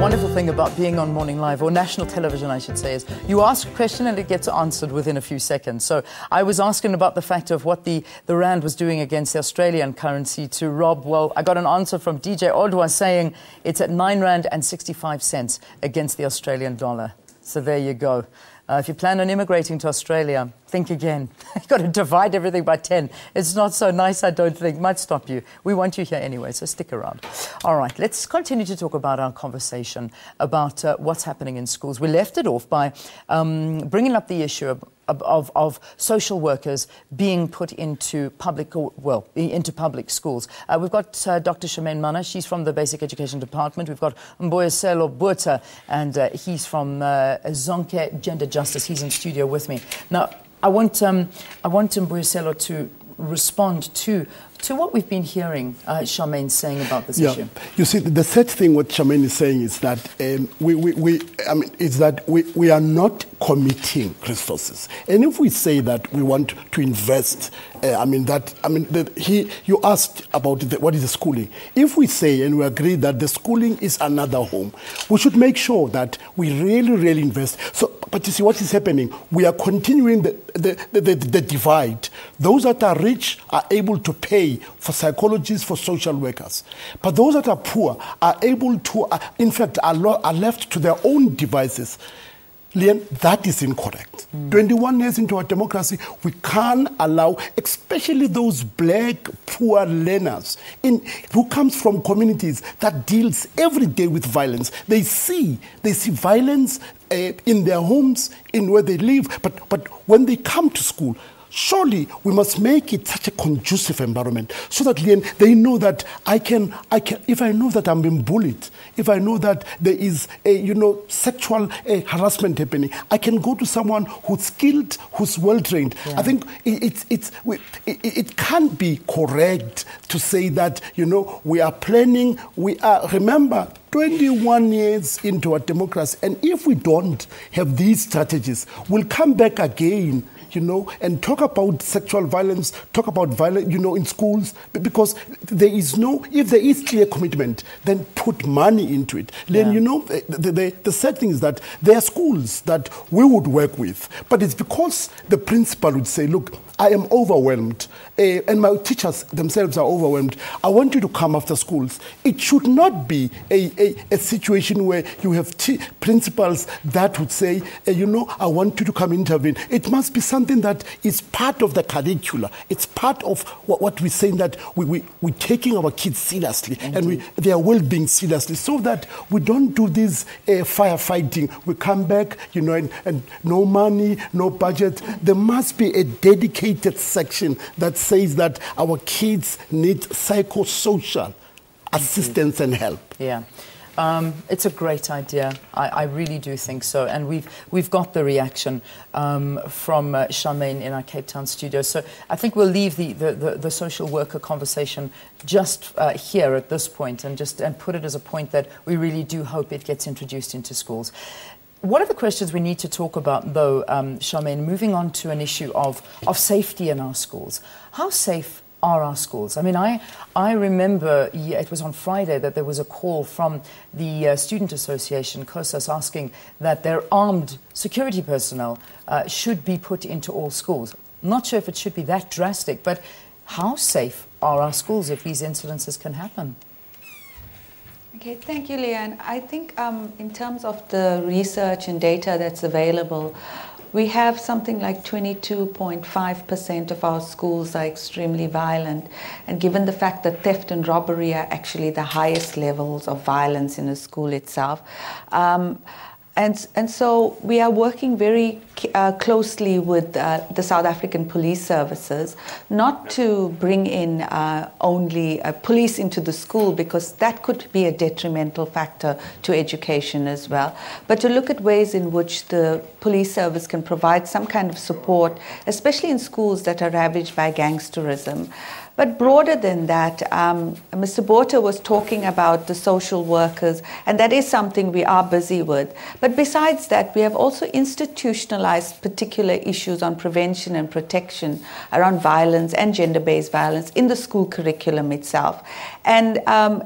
wonderful thing about being on Morning Live, or national television I should say, is you ask a question and it gets answered within a few seconds. So I was asking about the fact of what the rand was doing against the Australian currency to Rob. Well, I got an answer from DJ Odwa saying it's at R9.65 against the Australian dollar. So there you go. If you plan on immigrating to Australia, think again. You've got to divide everything by 10. It's not so nice, I don't think. Might stop you. We want you here anyway, so stick around. All right, let's continue to talk about our conversation about what's happening in schools. We left it off by bringing up the issue of social workers being put into public schools. We've got Dr. Shamaine Mana. She's from the Basic Education Department. We've got Mbuyiselo Botha, and he's from Zonke Gender Justice. He's in studio with me. Now, I want Mbuyiselo to respond to what we've been hearing Shamaine saying about this issue. You see, the third thing what Shamaine is saying is that we are not committing resources, and if we say that we want to invest, you asked about what is the schooling. If we say and we agree that the schooling is another home, we should make sure that we really invest. So, but you see what is happening? We are continuing the divide. Those that are rich are able to pay for psychologists, for social workers. But those that are poor are able to, in fact, are left to their own devices. Leon, that is incorrect. 21 years into our democracy, we can't allow, especially those black, poor learners who comes from communities that deals every day with violence. They see violence in their homes, in where they live, but when they come to school, surely we must make it such a conducive environment so that they know that I can, if I know that I'm being bullied, if I know that there is sexual harassment happening, I can go to someone who's skilled, who's well-trained. Yeah. I think it can't be correct to say that, we are planning, remember, 21 years into our democracy, and if we don't have these strategies, we'll come back again, and talk about sexual violence, talk about violence, in schools, because if there is clear commitment, then put money into it. Yeah. Then, the sad thing is that there are schools that we would work with, but it's because the principal would say, look, I am overwhelmed, and my teachers themselves are overwhelmed. I want you to come after schools. It should not be a situation where you have principals that would say, I want you to come intervene. It must be something that is part of the curricula. It's part of what we're saying, that we're taking our kids seriously. Indeed. And their well-being seriously, so that we don't do this firefighting. We come back, and no money, no budget. There must be a dedicated section that says that our kids need psychosocial assistance and help. Yeah. It's a great idea. I really do think so. And we've got the reaction from Shamaine in our Cape Town studio. So I think we'll leave the social worker conversation just here at this point, and put it as a point that we really do hope it gets introduced into schools. One of the questions we need to talk about, though, Shamaine, moving on to an issue of safety in our schools. How safe are our schools? I mean, I remember it was on Friday that there was a call from the Student Association, COSAS, asking that their armed security personnel should be put into all schools. I'm not sure if it should be that drastic, but how safe are our schools if these incidences can happen? Okay, thank you, Leanne. I think in terms of the research and data that's available, we have something like 22.5% of our schools are extremely violent. And given the fact that theft and robbery are actually the highest levels of violence in a school itself, and so we are working very closely with the South African police services, not to bring in only police into the school, because that could be a detrimental factor to education as well, but to look at ways in which the police service can provide some kind of support, especially in schools that are ravaged by gangsterism. But broader than that, Mr. Botha was talking about the social workers, and that is something we are busy with. But besides that, we have also institutionalized particular issues on prevention and protection around violence and gender-based violence in the school curriculum itself. And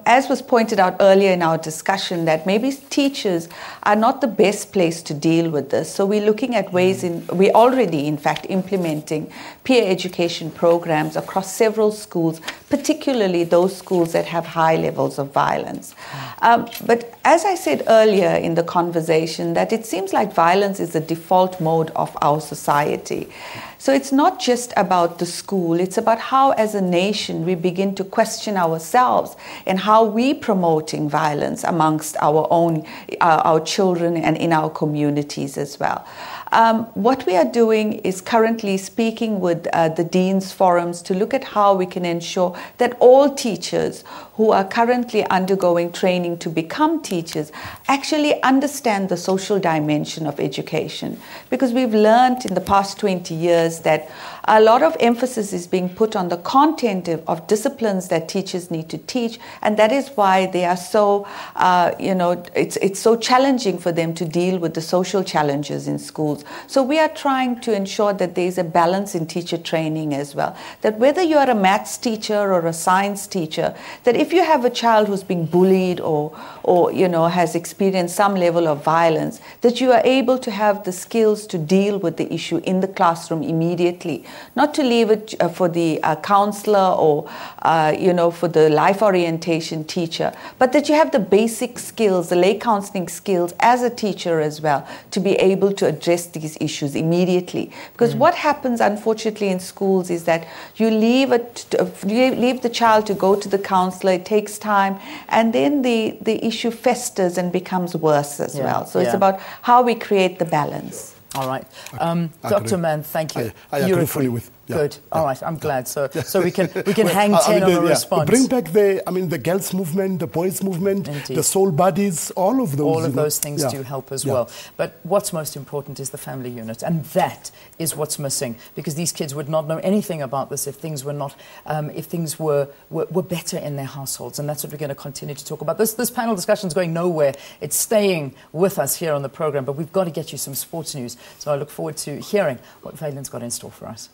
as was pointed out earlier in our discussion, that maybe teachers are not the best place to deal with this. So we're looking at ways we're already, in fact, implementing peer education programs across several schools, particularly those schools that have high levels of violence. But as I said earlier in the conversation, that it seems like violence is the default mode of our society. So it's not just about the school, it's about how as a nation we begin to question ourselves and how we're promoting violence amongst our own, our children and in our communities as well. What we are doing is currently speaking with the Dean's Forums to look at how we can ensure that all teachers who are currently undergoing training to become teachers actually understand the social dimension of education. Because we've learned in the past 20 years that a lot of emphasis is being put on the content of disciplines that teachers need to teach, and that is why they are so, it's so challenging for them to deal with the social challenges in schools. So we are trying to ensure that there is a balance in teacher training as well. That whether you are a maths teacher or a science teacher, that if you have a child who's being bullied or has experienced some level of violence, that you are able to have the skills to deal with the issue in the classroom immediately. Not to leave it for the counselor or, for the life orientation teacher, but that you have the basic skills, the lay counseling skills as a teacher as well, to be able to address these issues immediately. Because what happens, unfortunately, in schools is that you leave the child to go to the counselor, it takes time, and then the issue festers and becomes worse as well. So it's about how we create the balance. All right. Dr. Mann, thank you. I agree fully with. Yeah, good. Yeah, all right. I'm glad. So we can hang 10 on a response. Bring back the girls' movement, the boys' movement, the soul buddies, all of those. All of those things do help as well. But what's most important is the family unit, and that is what's missing, because these kids would not know anything about this if things were not, if things were better in their households, and that's what we're going to continue to talk about. This panel discussion is going nowhere. It's staying with us here on the program, but we've got to get you some sports news. So I look forward to hearing what Valen's got in store for us.